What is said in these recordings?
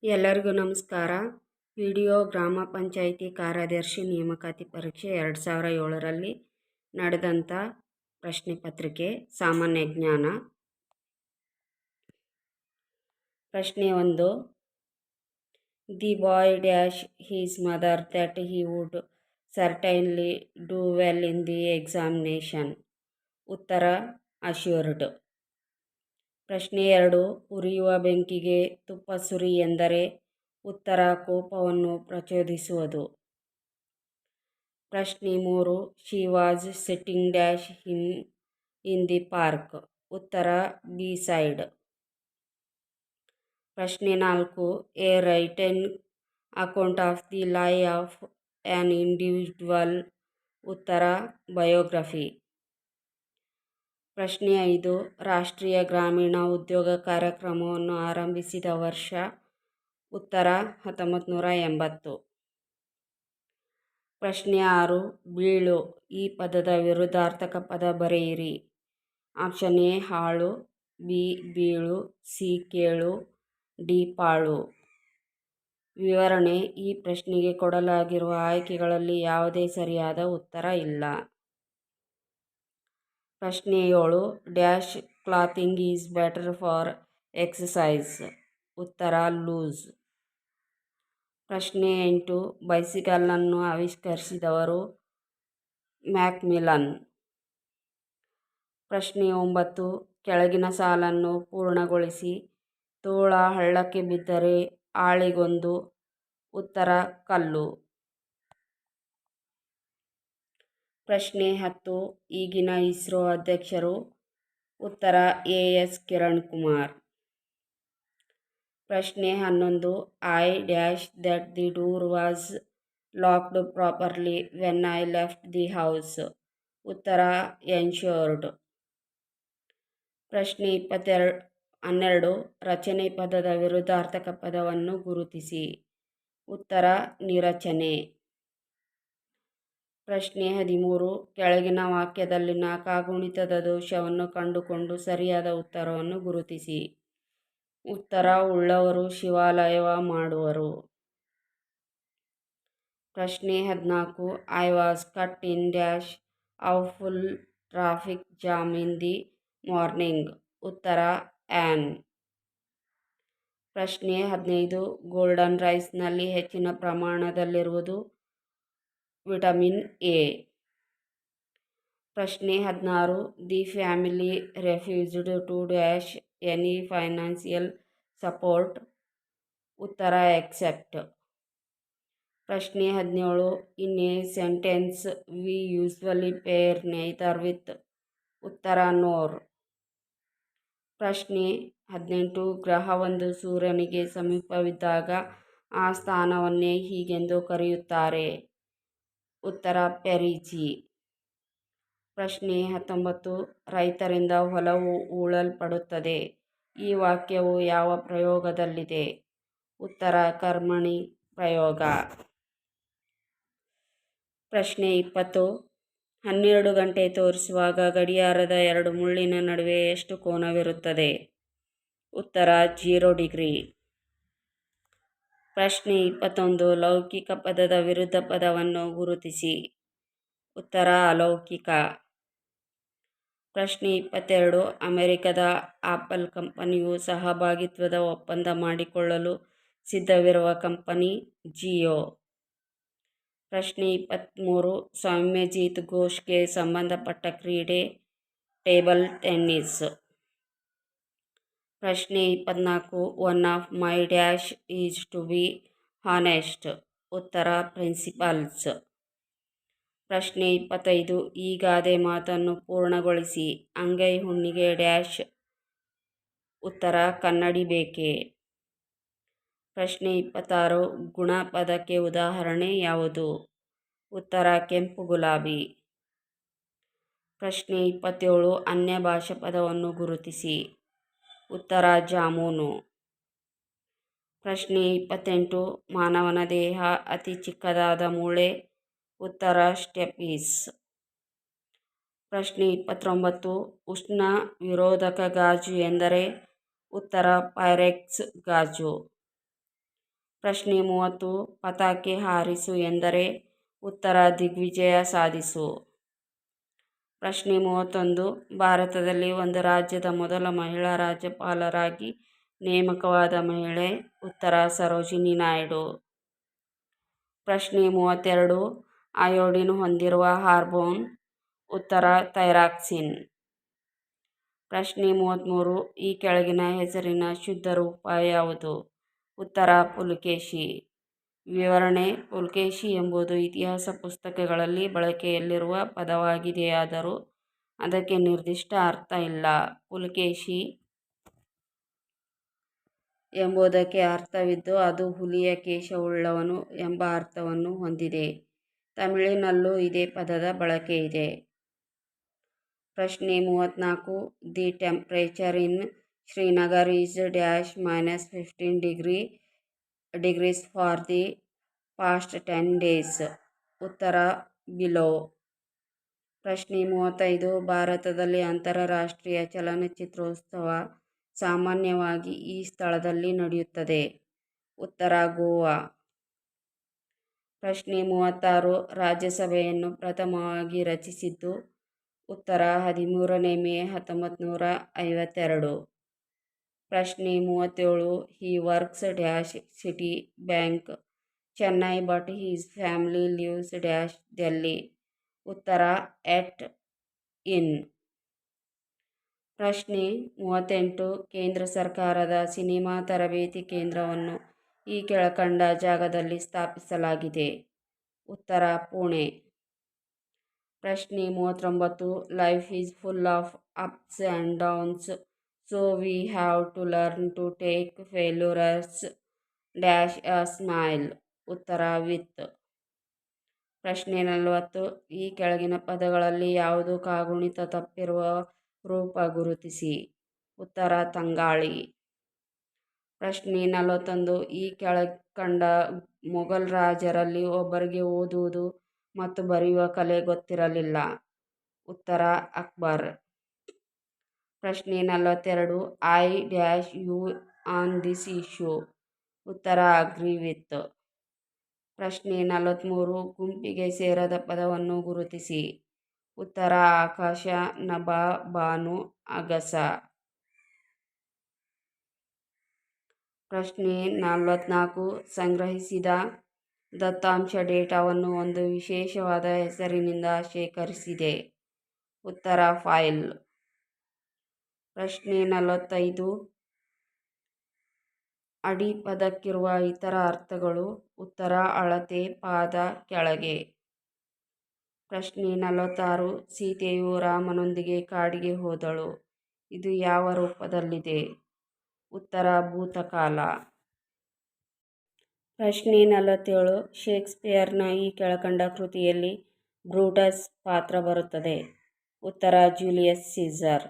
ಎಲ್ಲರಿಗೂ ನಮಸ್ಕಾರ. ವಿಡಿಯೋ ಗ್ರಾಮ ಪಂಚಾಯಿತಿ ಕಾರ್ಯದರ್ಶಿ ನೇಮಕಾತಿ ಪರೀಕ್ಷೆ 2007ರಲ್ಲಿ ನಡೆದಂಥ ಪ್ರಶ್ನೆ ಪತ್ರಿಕೆ ಸಾಮಾನ್ಯ ಜ್ಞಾನ. ಪ್ರಶ್ನೆ 1. The boy dash his mother that he would certainly do well in the examination. ಉತ್ತರ ಅಶ್ಯೂರ್ಡ್. ಪ್ರಶ್ನೆ 2. ಉರಿಯುವ ಬೆಂಕಿಗೆ ತುಪ್ಪ ಸುರಿ ಎಂದರೆ. ಉತ್ತರ ಕೋಪವನ್ನು ಪ್ರಚೋದಿಸುವುದು. ಪ್ರಶ್ನೆ 3. She was sitting dash him in the park. ಉತ್ತರ ಬಿ ಸೈಡ್. ಪ್ರಶ್ನೆ 4. A written account of the ಲೈ ಆಫ್ ಆನ್ ಇಂಡಿವಿಜುವಲ್. ಉತ್ತರ ಬಯೋಗ್ರಫಿ. ಪ್ರಶ್ನೆ 5. ರಾಷ್ಟ್ರೀಯ ಗ್ರಾಮೀಣ ಉದ್ಯೋಗ ಕಾರ್ಯಕ್ರಮವನ್ನು ಆರಂಭಿಸಿದ ವರ್ಷ. ಉತ್ತರ 1980. ಪ್ರಶ್ನೆ 6. ಬೀಳು ಈ ಪದದ ವಿರುದ್ಧಾರ್ಥಕ ಪದ ಬರೆಯಿರಿ. ಆಪ್ಷನ್ ಎ ಹಾಳು, ಬಿ ಬೀಳು, ಸಿ ಕೇಳು, ಡಿ ಪಾಳು. ವಿವರಣೆ ಈ ಪ್ರಶ್ನೆಗೆ ಕೊಡಲಾಗಿರುವ ಆಯ್ಕೆಗಳಲ್ಲಿ ಯಾವುದೇ ಸರಿಯಾದ ಉತ್ತರ ಇಲ್ಲ. ಪ್ರಶ್ನೆ 7. Dash clothing is better for exercise. ಉತ್ತರ ಲೂಸ್. ಪ್ರಶ್ನೆ 8. ಬೈಸಿಕಲನ್ನು ಆವಿಷ್ಕರಿಸಿದವರು ಮ್ಯಾಕ್ಮಿಲನ್. ಪ್ರಶ್ನೆ 9. ಕೆಳಗಿನ ಸಾಲನ್ನು ಪೂರ್ಣಗೊಳಿಸಿ. ತೋಳ ಹಳ್ಳಕ್ಕೆ ಬಿದ್ದರೆ ಆಳಿಗೊಂದು. ಉತ್ತರ ಕಲ್ಲು. ಪ್ರಶ್ನೆ 10. ಈಗಿನ ಇಸ್ರೋ ಅಧ್ಯಕ್ಷರು. ಉತ್ತರ ಎ ಎಸ್ ಕಿರಣ್ ಕುಮಾರ್. ಪ್ರಶ್ನೆ 11. I dash that the door was locked properly when I left the house. ಉತ್ತರ ಎನ್ಶೋರ್ಡ್. ಪ್ರಶ್ನೆ 12. ರಚನೆ ಪದದ ವಿರುದ್ಧಾರ್ಥಕ ಪದವನ್ನು ಗುರುತಿಸಿ. ಉತ್ತರ ನಿರಚನೆ. ಪ್ರಶ್ನೆ 13. ಕೆಳಗಿನ ವಾಕ್ಯದಲ್ಲಿನ ಕಾಗುಣಿತದ ದೋಷವನ್ನು ಕಂಡುಕೊಂಡು ಸರಿಯಾದ ಉತ್ತರವನ್ನು ಗುರುತಿಸಿ. ಉತ್ತರ ಉಳ್ಳವರು ಶಿವಾಲಯವ ಮಾಡುವರು. ಪ್ರಶ್ನೆ 14. I was cut in dash of full traffic jam in the morning. ಉತ್ತರ ಆನ್. ಪ್ರಶ್ನೆ 15. ಗೋಲ್ಡನ್ ರೈಸ್ನಲ್ಲಿ ಹೆಚ್ಚಿನ ಪ್ರಮಾಣದಲ್ಲಿರುವುದು ವಿಟಮಿನ್ ಎ. ಪ್ರಶ್ನೆ 16. The family refused to dash any financial support. ಉತ್ತರ ಎಕ್ಸೆಪ್ಟ್. ಪ್ರಶ್ನೆ 17. In a sentence we usually pair neither with. ಉತ್ತರ nor. ಪ್ರಶ್ನೆ 18. ಗ್ರಹವೊಂದು ಸೂರ್ಯನಿಗೆ ಸಮೀಪವಿದ್ದಾಗ ಆ ಸ್ಥಾನವನ್ನೇ ಹೀಗೆಂದು ಕರೆಯುತ್ತಾರೆ. ಉತ್ತರ ಪೆರಿಜಿ. ಪ್ರಶ್ನೆ 19. ರೈತರಿಂದ ಹೊಲವು ಉಳಲ್ಪಡುತ್ತದೆ. ಈ ವಾಕ್ಯವು ಯಾವ ಪ್ರಯೋಗದಲ್ಲಿದೆ. ಉತ್ತರ ಕರ್ಮಣಿ ಪ್ರಯೋಗ. ಪ್ರಶ್ನೆ 20. 12 ಗಂಟೆ ತೋರಿಸುವಾಗ ಗಡಿಯಾರದ ಎರಡು ಮುಳ್ಳಿನ ನಡುವೆ ಎಷ್ಟು ಕೋನವಿರುತ್ತದೆ. ಉತ್ತರ 0 ಡಿಗ್ರಿ. ಪ್ರಶ್ನೆ 21. ಲೌಕಿಕ ಪದದ ವಿರುದ್ಧ ಪದವನ್ನು ಗುರುತಿಸಿ. ಉತ್ತರ ಅಲೌಕಿಕ. ಪ್ರಶ್ನೆ 22. ಅಮೆರಿಕದ ಆಪಲ್ ಕಂಪನಿಯು ಸಹಭಾಗಿತ್ವದ ಒಪ್ಪಂದ ಮಾಡಿಕೊಳ್ಳಲು ಸಿದ್ಧವಿರುವ ಕಂಪನಿ ಜಿಯೋ. ಪ್ರಶ್ನೆ 23. ಸೌಮ್ಯಜಿತ್ ಘೋಷ್ಗೆ ಸಂಬಂಧಪಟ್ಟ ಕ್ರೀಡೆ ಟೇಬಲ್ ಟೆನ್ನಿಸ್. ಪ್ರಶ್ನೆ 24. One of my dash is to be honest. ಉತ್ತರ ಪ್ರಿನ್ಸಿಪಲ್ಸ್. ಪ್ರಶ್ನೆ 25. ಈ ಗಾದೆ ಮಾತನ್ನು ಪೂರ್ಣಗೊಳಿಸಿ. ಅಂಗೈ ಹುಣ್ಣಿಗೆ ಡ್ಯಾಶ್. ಉತ್ತರ ಕನ್ನಡಿ ಬೇಕೆ. ಪ್ರಶ್ನೆ 26. ಗುಣ ಪದಕ್ಕೆ ಉದಾಹರಣೆ ಯಾವುದು. ಉತ್ತರ ಕೆಂಪು ಗುಲಾಬಿ. ಪ್ರಶ್ನೆ 27. ಅನ್ಯ ಭಾಷಾ ಪದವನ್ನು ಗುರುತಿಸಿ. ಉತ್ತರ ಜಾಮೂನು. ಪ್ರಶ್ನೆ 28. ಮಾನವನ ದೇಹ ಅತಿ ಚಿಕ್ಕದಾದ ಮೂಳೆ. ಉತ್ತರ ಸ್ಟೆಪೀಸ್. ಪ್ರಶ್ನೆ 29. ಉಷ್ಣ ವಿರೋಧಕ ಗಾಜು ಎಂದರೆ. ಉತ್ತರ ಪೈರೆಕ್ಸ್ ಗಾಜು. ಪ್ರಶ್ನೆ 30. ಪತಾಕೆ ಹಾರಿಸು ಎಂದರೆ ಉತ್ತರ ದಿಗ್ವಿಜಯ ಸಾಧಿಸು. ಪ್ರಶ್ನೆ 31. ಭಾರತದಲ್ಲಿ ಒಂದು ರಾಜ್ಯದ ಮೊದಲ ಮಹಿಳಾ ರಾಜ್ಯಪಾಲರಾಗಿ ನೇಮಕವಾದ ಮಹಿಳೆ ಉತ್ತರ ಸರೋಜಿನಿ ನಾಯ್ಡು. ಪ್ರಶ್ನೆ 32. ಅಯೋಡಿನ್ ಹೊಂದಿರುವ ಹಾರ್ಮೋನ್ ಉತ್ತರ ಥೈರಾಕ್ಸಿನ್. ಪ್ರಶ್ನೆ 33. ಈ ಕೆಳಗಿನ ಹೆಸರಿನ ಶುದ್ಧ ರೂಪ ಯಾವುದು ಉತ್ತರ ಪುಲಕೇಶಿ. ವಿವರಣೆ: ಪುಲಕೇಶಿ ಎಂಬುದು ಇತಿಹಾಸ ಪುಸ್ತಕಗಳಲ್ಲಿ ಬಳಕೆಯಲ್ಲಿರುವ ಪದವಾಗಿದೆಯಾದರೂ ಅದಕ್ಕೆ ನಿರ್ದಿಷ್ಟ ಅರ್ಥ ಇಲ್ಲ. ಪುಲಕೇಶಿ ಎಂಬುದಕ್ಕೆ ಅರ್ಥವಿದ್ದು ಅದು ಹುಲಿಯ ಕೇಶವುಳ್ಳವನು ಎಂಬ ಅರ್ಥವನ್ನು ಹೊಂದಿದೆ. ತಮಿಳಿನಲ್ಲೂ ಇದೇ ಪದದ ಬಳಕೆಯಿದೆ. ಪ್ರಶ್ನೆ 34. The temperature in Srinagar is -15 degrees for the past 10 days. ಉತ್ತರ ಬಿಲೋ. ಪ್ರಶ್ನೆ 35. ಭಾರತದಲ್ಲಿ ಅಂತಾರಾಷ್ಟ್ರೀಯ ಚಲನಚಿತ್ರೋತ್ಸವ ಸಾಮಾನ್ಯವಾಗಿ ಈ ಸ್ಥಳದಲ್ಲಿ ನಡೆಯುತ್ತದೆ. ಉತ್ತರ ಗೋವಾ. ಪ್ರಶ್ನೆ 36. ರಾಜ್ಯಸಭೆಯನ್ನು ಪ್ರಥಮವಾಗಿ ರಚಿಸಿದ್ದು ಉತ್ತರ 13ನೇ ಮೇ 1952. ಪ್ರಶ್ನೆ 37. He works City Bank Chennai but his family lives Delhi. ಉತ್ತರ ಎಟ್ ಇನ್. ಪ್ರಶ್ನೆ 38. ಕೇಂದ್ರ ಸರ್ಕಾರದ ಸಿನೆಮಾ ತರಬೇತಿ ಕೇಂದ್ರವನ್ನು ಈ ಕೆಳಕಂಡ ಜಾಗದಲ್ಲಿ ಸ್ಥಾಪಿಸಲಾಗಿದೆ. ಉತ್ತರ ಪುಣೆ. ಪ್ರಶ್ನೆ 39. Life is full of ups and downs, so we have to learn to take failures a smile. ಉತ್ತರ ವಿತ್. ಪ್ರಶ್ನೆ 40. ಈ ಕೆಳಗಿನ ಪದಗಳಲ್ಲಿ ಯಾವುದು ಕಾಗುಣಿತ ತಪ್ಪಿರುವ ರೂಪ ಗುರುತಿಸಿ. ಉತ್ತರ ತಂಗಾಳಿ. ಪ್ರಶ್ನೆ 41. ಈ ಕೆಳಕಂಡ ಮೊಘಲ್ ರಾಜರಲ್ಲಿ ಒಬ್ಬರಿಗೆ ಓದುವುದು ಮತ್ತು ಬರೆಯುವ ಕಲೆ ಗೊತ್ತಿರಲಿಲ್ಲ. ಉತ್ತರ ಅಕ್ಬರ್. ಪ್ರಶ್ನೆ 42. I dash you on this issue. ಉತ್ತರ ಅಗ್ರಿ ವಿತ್. ಪ್ರಶ್ನೆ 43. ಗುಂಪಿಗೆ ಸೇರದ ಪದವನ್ನು ಗುರುತಿಸಿ. ಉತ್ತರ ಆಕಾಶ, ನಭ, ಭಾನು, ಅಗಸ. ಪ್ರಶ್ನೆ 44. ಸಂಗ್ರಹಿಸಿದ ದತ್ತಾಂಶ ಡೇಟಾವನ್ನು ಒಂದು ವಿಶೇಷವಾದ ಹೆಸರಿನಿಂದ ಶೇಖರಿಸಿದೆ. ಉತ್ತರ ಫೈಲ್. ಪ್ರಶ್ನೆ 45. ಅಡಿ ಪದಕ್ಕಿರುವ ಇತರ ಅರ್ಥಗಳು. ಉತ್ತರ ಅಳತೆ, ಪಾದ, ಕೆಳಗೆ. ಪ್ರಶ್ನೆ 46. ಸೀತೆಯು ರಾಮನೊಂದಿಗೆ ಕಾಡಿಗೆ ಹೋದಳು. ಇದು ಯಾವ ರೂಪದಲ್ಲಿದೆ. ಉತ್ತರ ಭೂತಕಾಲ. ಪ್ರಶ್ನೆ 47. ಶೇಕ್ಸ್ಪಿಯರ್ನ ಈ ಕೆಳಕಂಡ ಕೃತಿಯಲ್ಲಿ ಬ್ರೂಟಸ್ ಪಾತ್ರ ಬರುತ್ತದೆ. ಉತ್ತರ ಜೂಲಿಯಸ್ ಸೀಸರ್.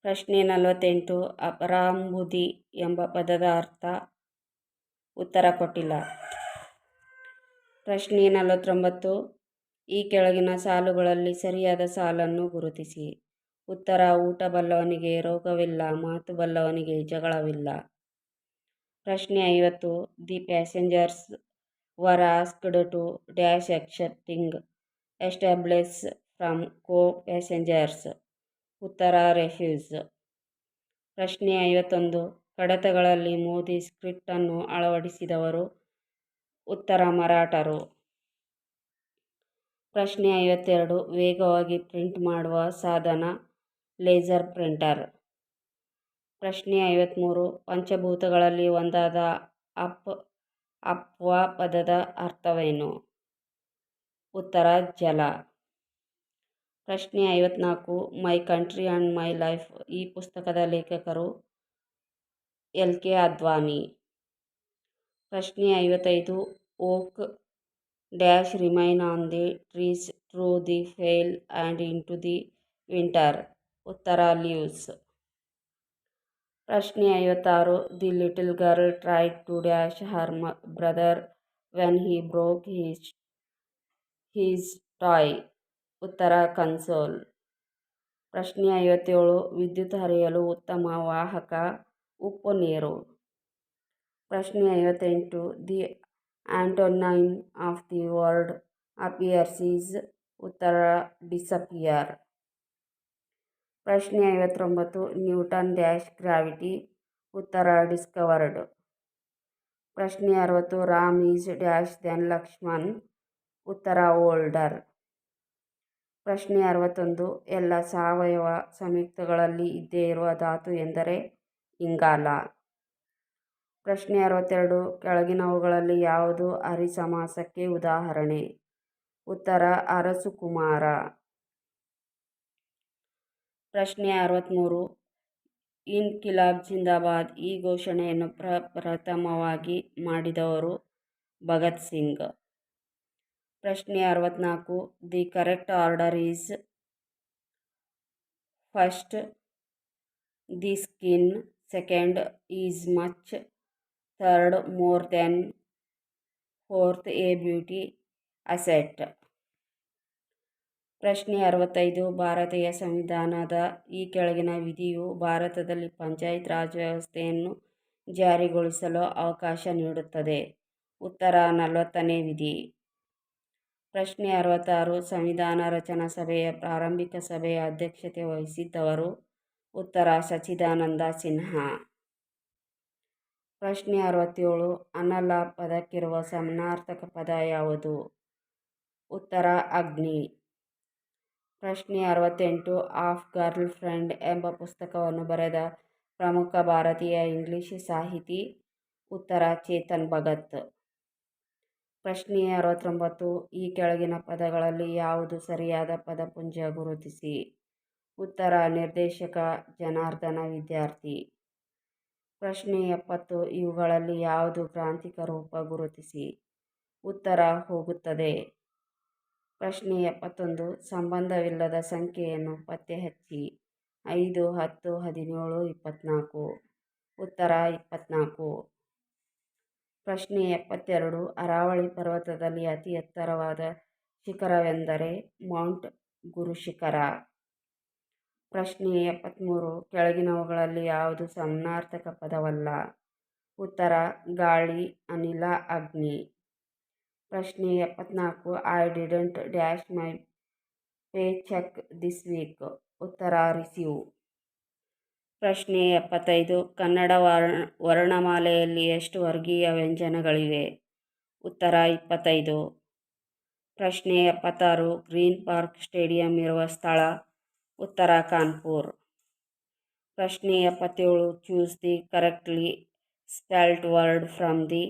ಪ್ರಶ್ನೆ 48. ಅಪರಾಂಬುದಿ ಎಂಬ ಪದದ ಅರ್ಥ. ಉತ್ತರ ಕೊಟ್ಟಿಲ್ಲ. ಪ್ರಶ್ನೆ 49. ಈ ಕೆಳಗಿನ ಸಾಲುಗಳಲ್ಲಿ ಸರಿಯಾದ ಸಾಲನ್ನು ಗುರುತಿಸಿ. ಉತ್ತರ ಊಟ ಬಲ್ಲವನಿಗೆ ರೋಗವಿಲ್ಲ, ಮಾತು ಬಲ್ಲವನಿಗೆ ಜಗಳವಿಲ್ಲ. ಪ್ರಶ್ನೆ 50. The passengers were asked to dash excepting establish from co passengers. ಉತ್ತರ ರೆಫ್ಯೂಸ್. ಪ್ರಶ್ನೆ 51. ಕಡತಗಳಲ್ಲಿ ಮೋದಿ ಸ್ಕ್ರಿಪ್ಟ್ ಅನ್ನು ಅಳವಡಿಸಿದವರು. ಉತ್ತರ ಮರಾಠರು. ಪ್ರಶ್ನೆ 52. ವೇಗವಾಗಿ ಪ್ರಿಂಟ್ ಮಾಡುವ ಸಾಧನ ಲೇಸರ್ ಪ್ರಿಂಟರ್. ಪ್ರಶ್ನೆ 53. ಪಂಚಭೂತಗಳಲ್ಲಿ ಒಂದಾದ ಅಪ್ವಾ ಪದದ ಅರ್ಥವೇನು. ಉತ್ತರ ಜಲ. ಪ್ರಶ್ನೆ 54. My country and my life ಈ ಪುಸ್ತಕದ ಲೇಖಕರು ಎಲ್.ಕೆ. ಅದ್ವಾನಿ. ಪ್ರಶ್ನೆ 55. Oak dash remain on the trees through the fail and into the winter. ಉತ್ತರ ಲೀವ್ಸ್. ಪ್ರಶ್ನೆ 56. The little girl tried to dash her brother when he broke his toy. ಉತ್ತರ console. ಪ್ರಶ್ನೆ 57. ವಿದ್ಯುತ್ ಹರಿಯಲು ಉತ್ತಮ ವಾಹಕ ಉಪ್ಪು ನೀರು. ಪ್ರಶ್ನೆ 58. The antonym of the word appears is. ಉತ್ತರ ಡಿಸಪಿಯರ್. ಪ್ರಶ್ನೆ 59. Newton dash gravity. ಉತ್ತರ ಡಿಸ್ಕವರ್ಡ್. ಪ್ರಶ್ನೆ 60. Ram is dash then Lakshman. ಉತ್ತರ ಓಲ್ಡರ್. ಪ್ರಶ್ನೆ 61. ಎಲ್ಲ ಸಾವಯವ ಸಂಯುಕ್ತಗಳಲ್ಲಿ ಇದ್ದೇ ಇರುವ ಧಾತು ಎಂದರೆ ಇಂಗಾಲ. ಪ್ರಶ್ನೆ 62. ಕೆಳಗಿನವುಗಳಲ್ಲಿ ಯಾವುದು ಅರಿಸಮಾಸಕ್ಕೆ ಉದಾಹರಣೆ. ಉತ್ತರ ಅರಸು ಕುಮಾರ. ಪ್ರಶ್ನೆ 63. ಇನ್ಕಿಲಾಬ್ ಜಿಂದಾಬಾದ್ ಈ ಘೋಷಣೆಯನ್ನು ಪ್ರಪ್ರಥಮವಾಗಿ ಮಾಡಿದವರು ಭಗತ್ ಸಿಂಗ್. ಪ್ರಶ್ನೆ 64. The correct order is. First the skin, second is much, third more than, fourth A beauty asset. ಪ್ರಶ್ನೆ 65. ಭಾರತೀಯ ಸಂವಿಧಾನದ ಈ ಕೆಳಗಿನ ವಿಧಿಯು ಭಾರತದಲ್ಲಿ ಪಂಚಾಯತ್ ರಾಜ್ ವ್ಯವಸ್ಥೆಯನ್ನು ಜಾರಿಗೊಳಿಸಲು ಅವಕಾಶ ನೀಡುತ್ತದೆ. ಉತ್ತರ 40ನೇ ವಿಧಿ. ಪ್ರಶ್ನೆ 66. ಸಂವಿಧಾನ ರಚನಾ ಸಭೆಯ ಪ್ರಾರಂಭಿಕ ಸಭೆಯ ಅಧ್ಯಕ್ಷತೆ ವಹಿಸಿದ್ದವರು. ಉತ್ತರ ಸಚ್ಚಿದಾನಂದ ಸಿನ್ಹಾ. ಪ್ರಶ್ನೆ 67. ಅನಲ ಪದಕ್ಕಿರುವ ಸಮಾನಾರ್ಥಕ ಪದ ಯಾವುದು. ಉತ್ತರ ಅಗ್ನಿ. ಪ್ರಶ್ನೆ 68. ಆಫ್ ಗರ್ಲ್ ಫ್ರೆಂಡ್ ಎಂಬ ಪುಸ್ತಕವನ್ನು ಬರೆದ ಪ್ರಮುಖ ಭಾರತೀಯ ಇಂಗ್ಲಿಷ್ ಸಾಹಿತಿ. ಉತ್ತರ ಚೇತನ್ ಭಗತ್. ಪ್ರಶ್ನೆ 69. ಈ ಕೆಳಗಿನ ಪದಗಳಲ್ಲಿ ಯಾವುದು ಸರಿಯಾದ ಪದಪುಂಜ ಗುರುತಿಸಿ. ಉತ್ತರ ನಿರ್ದೇಶಕ ಜನಾರ್ದನ ವಿದ್ಯಾರ್ಥಿ. ಪ್ರಶ್ನೆ 70. ಇವುಗಳಲ್ಲಿ ಯಾವುದು ಗ್ರಾಂಥಿಕ ರೂಪ ಗುರುತಿಸಿ. ಉತ್ತರ ಹೋಗುತ್ತದೆ. ಪ್ರಶ್ನೆ 71. ಸಂಬಂಧವಿಲ್ಲದ ಸಂಖ್ಯೆಯನ್ನು ಪತ್ತೆ ಹಚ್ಚಿ. 5, 10, 17, 24. ಉತ್ತರ 24. ಪ್ರಶ್ನೆ 72. ಅರಾವಳಿ ಪರ್ವತದಲ್ಲಿ ಅತಿ ಎತ್ತರವಾದ ಶಿಖರವೆಂದರೆ ಮೌಂಟ್ ಗುರುಶಿಖರ. ಪ್ರಶ್ನೆ 73. ಕೆಳಗಿನವುಗಳಲ್ಲಿ ಯಾವುದು ಸಮಾನಾರ್ಥಕ ಪದವಲ್ಲ. ಉತ್ತರ ಗಾಳಿ, ಅನಿಲ, ಅಗ್ನಿ. ಪ್ರಶ್ನೆ 74. I didn't dash my pay check this week. ಉತ್ತರ ರಿಸೀವ್. ಪ್ರಶ್ನೆ 75. ಕನ್ನಡ ವರ್ಣಮಾಲೆಯಲ್ಲಿ ಎಷ್ಟು ವರ್ಗೀಯ ವ್ಯಂಜನಗಳಿವೆ. ಉತ್ತರ 25. ಪ್ರಶ್ನೆ 76. ಗ್ರೀನ್ ಪಾರ್ಕ್ ಸ್ಟೇಡಿಯಂ ಇರುವ ಸ್ಥಳ. ಉತ್ತರ ಕಾನ್ಪುರ್. ಪ್ರಶ್ನೆ 77. Choose the correctly spelled word from the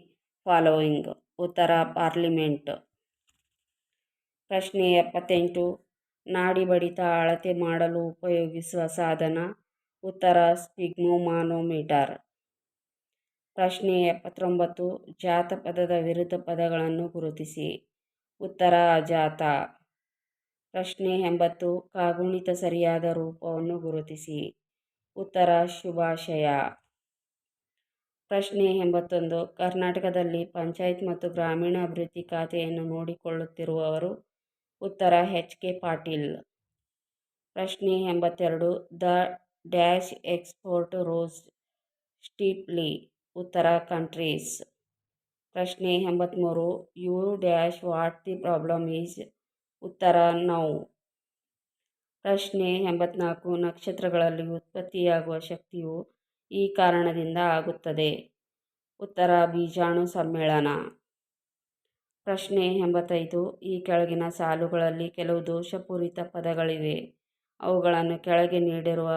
following. ಉತ್ತರ ಪಾರ್ಲಿಮೆಂಟ್. ಪ್ರಶ್ನೆ 78. ನಾಡಿ ಬಡಿತ ಅಳತೆ ಮಾಡಲು ಉಪಯೋಗಿಸುವ ಸಾಧನ. ಉತ್ತರ ಸ್ಪಿಗ್ಮೋಮಾನೋಮೀಟರ್. ಪ್ರಶ್ನೆ 79. ಜಾತ ಪದದ ವಿರುದ್ಧ ಪದಗಳನ್ನು ಗುರುತಿಸಿ. ಉತ್ತರ ಅಜಾತ. ಪ್ರಶ್ನೆ 80. ಕಾಗುಣಿತ ಸರಿಯಾದ ರೂಪವನ್ನು ಗುರುತಿಸಿ. ಉತ್ತರ ಶುಭಾಶಯ. ಪ್ರಶ್ನೆ 81. ಕರ್ನಾಟಕದಲ್ಲಿ ಪಂಚಾಯತ್ ಮತ್ತು ಗ್ರಾಮೀಣಾಭಿವೃದ್ಧಿ ಖಾತೆಯನ್ನು ನೋಡಿಕೊಳ್ಳುತ್ತಿರುವವರು. ಉತ್ತರ ಎಚ್ ಕೆ ಪಾಟೀಲ್. ಪ್ರಶ್ನೆ 82. The dash export rose steeply. ಉತ್ತರ ಕಂಟ್ರೀಸ್. ಪ್ರಶ್ನೆ 83. You dash what the problem is. ಉತ್ತರ ನೌ. ಪ್ರಶ್ನೆ 84. ನಕ್ಷತ್ರಗಳಲ್ಲಿ ಉತ್ಪತ್ತಿಯಾಗುವ ಶಕ್ತಿಯು ಈ ಕಾರಣದಿಂದ ಆಗುತ್ತದೆ. ಉತ್ತರ ಬೀಜಾಣು ಸಮ್ಮಿಳನ. ಪ್ರಶ್ನೆ 85. ಈ ಕೆಳಗಿನ ಸಾಲುಗಳಲ್ಲಿ ಕೆಲವು ದೋಷಪೂರಿತ ಪದಗಳಿವೆ. ಅವುಗಳನ್ನು ಕೆಳಗೆ ನೀಡಿರುವ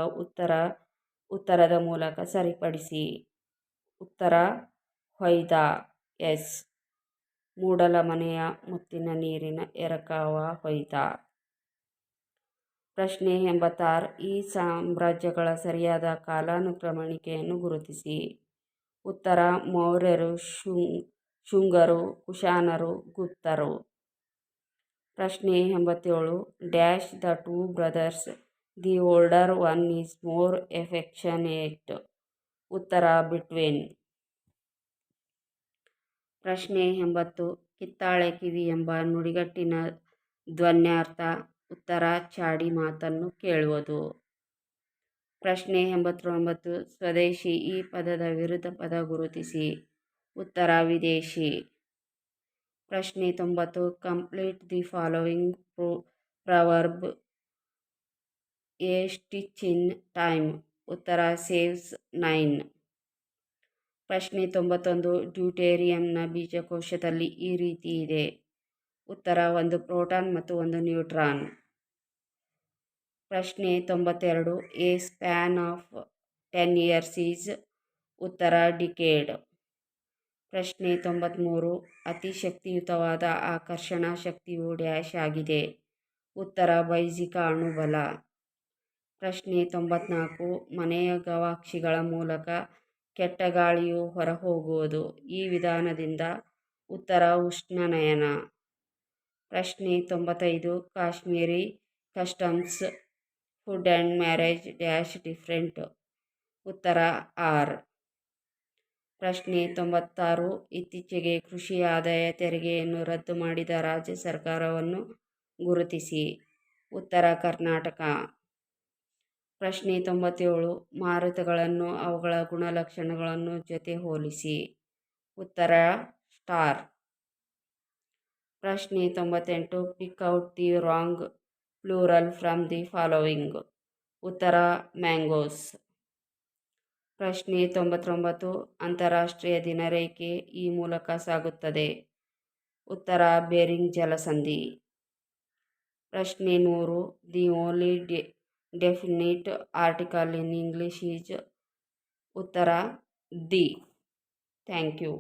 ಉತ್ತರದ ಮೂಲಕ ಸರಿಪಡಿಸಿ. ಉತ್ತರ ಹೊಯ್ದ. ಎಸ್. ಮೂಡಲ ಮನೆಯ ಮುತ್ತಿನ ನೀರಿನ ಎರಕವ ಹೊಯ್ದ. ಪ್ರಶ್ನೆ 86. ಈ ಸಾಮ್ರಾಜ್ಯಗಳ ಸರಿಯಾದ ಕಾಲಾನುಕ್ರಮಣಿಕೆಯನ್ನು ಗುರುತಿಸಿ. ಉತ್ತರ ಮೌರ್ಯರು, ಶುಂಗರು, ಕುಶಾನರು, ಗುಪ್ತರು. ಪ್ರಶ್ನೆ 87. Dash the two brothers. The older one is more affectionate. ಉತ್ತರ ಬಿಟ್ವೀನ್. ಪ್ರಶ್ನೆ 80. ಕಿತ್ತಾಳೆ ಕಿವಿ ಎಂಬ ನುಡಿಗಟ್ಟಿನ ಧ್ವನ್ಯಾರ್ಥ. ಉತ್ತರ ಚಾಡಿ ಮಾತನ್ನು ಕೇಳುವುದು. ಪ್ರಶ್ನೆ 89. ಸ್ವದೇಶಿ ಈ ಪದದ ವಿರುದ್ಧ ಪದ ಗುರುತಿಸಿ. ಉತ್ತರ ವಿದೇಶಿ. ಪ್ರಶ್ನೆ 90. Complete the following ಪ್ರವರ್ಬ್. A stitch in time. ಉತ್ತರ ಸೇವ್ಸ್ 9. ಪ್ರಶ್ನೆ 91. ಡ್ಯೂಟೇರಿಯಂನ ಬೀಜಕೋಶದಲ್ಲಿ ಈ ರೀತಿ ಇದೆ. ಉತ್ತರ 1 ಪ್ರೋಟಾನ್ ಮತ್ತು 1 ನ್ಯೂಟ್ರಾನ್. ಪ್ರಶ್ನೆ 92. A span of 10 years is. ಉತ್ತರ ಡಿಕೇಡ್. ಪ್ರಶ್ನೆ 93. ಅತಿ ಶಕ್ತಿಯುತವಾದ ಆಕರ್ಷಣಾ ಶಕ್ತಿಯು ಡ್ಯಾಶ್ ಆಗಿದೆ. ಉತ್ತರ ಬೈಜಿಕ ಅಣುಬಲ. ಪ್ರಶ್ನೆ 94. ಮನೆಯ ಗವಾಕ್ಷಿಗಳ ಮೂಲಕ ಕೆಟ್ಟ ಗಾಳಿಯು ಹೊರಹೋಗುವುದು ಈ ವಿಧಾನದಿಂದ. ಉತ್ತರ ಉಷ್ಣನಯನ. ಪ್ರಶ್ನೆ 95. Kashmiri customs food and marriage dash different. ಉತ್ತರ ಆರ್. ಪ್ರಶ್ನೆ 96. ಇತ್ತೀಚೆಗೆ ಕೃಷಿ ಆದಾಯ ತೆರಿಗೆಯನ್ನು ರದ್ದು ಮಾಡಿದ ರಾಜ್ಯ ಸರ್ಕಾರವನ್ನು ಗುರುತಿಸಿ. ಉತ್ತರ ಕರ್ನಾಟಕ. ಪ್ರಶ್ನೆ 97. ಮಾರುತಗಳನ್ನು ಅವುಗಳ ಗುಣಲಕ್ಷಣಗಳನ್ನು ಜೊತೆ ಹೋಲಿಸಿ. ಉತ್ತರ ಸ್ಟಾರ್. ಪ್ರಶ್ನೆ 98. Pick out the wrong plural from the following. ಉತ್ತರ ಮ್ಯಾಂಗೋಸ್. ಪ್ರಶ್ನೆ 99. ಅಂತಾರಾಷ್ಟ್ರೀಯ ದಿನರೇಖೆ ಈ ಮೂಲಕ ಸಾಗುತ್ತದೆ. ಉತ್ತರ ಬೇರಿಂಗ್ ಜಲಸಂಧಿ. ಪ್ರಶ್ನೆ 100. The only definite article in English is. ಉತ್ತರ ದಿ. Thank you.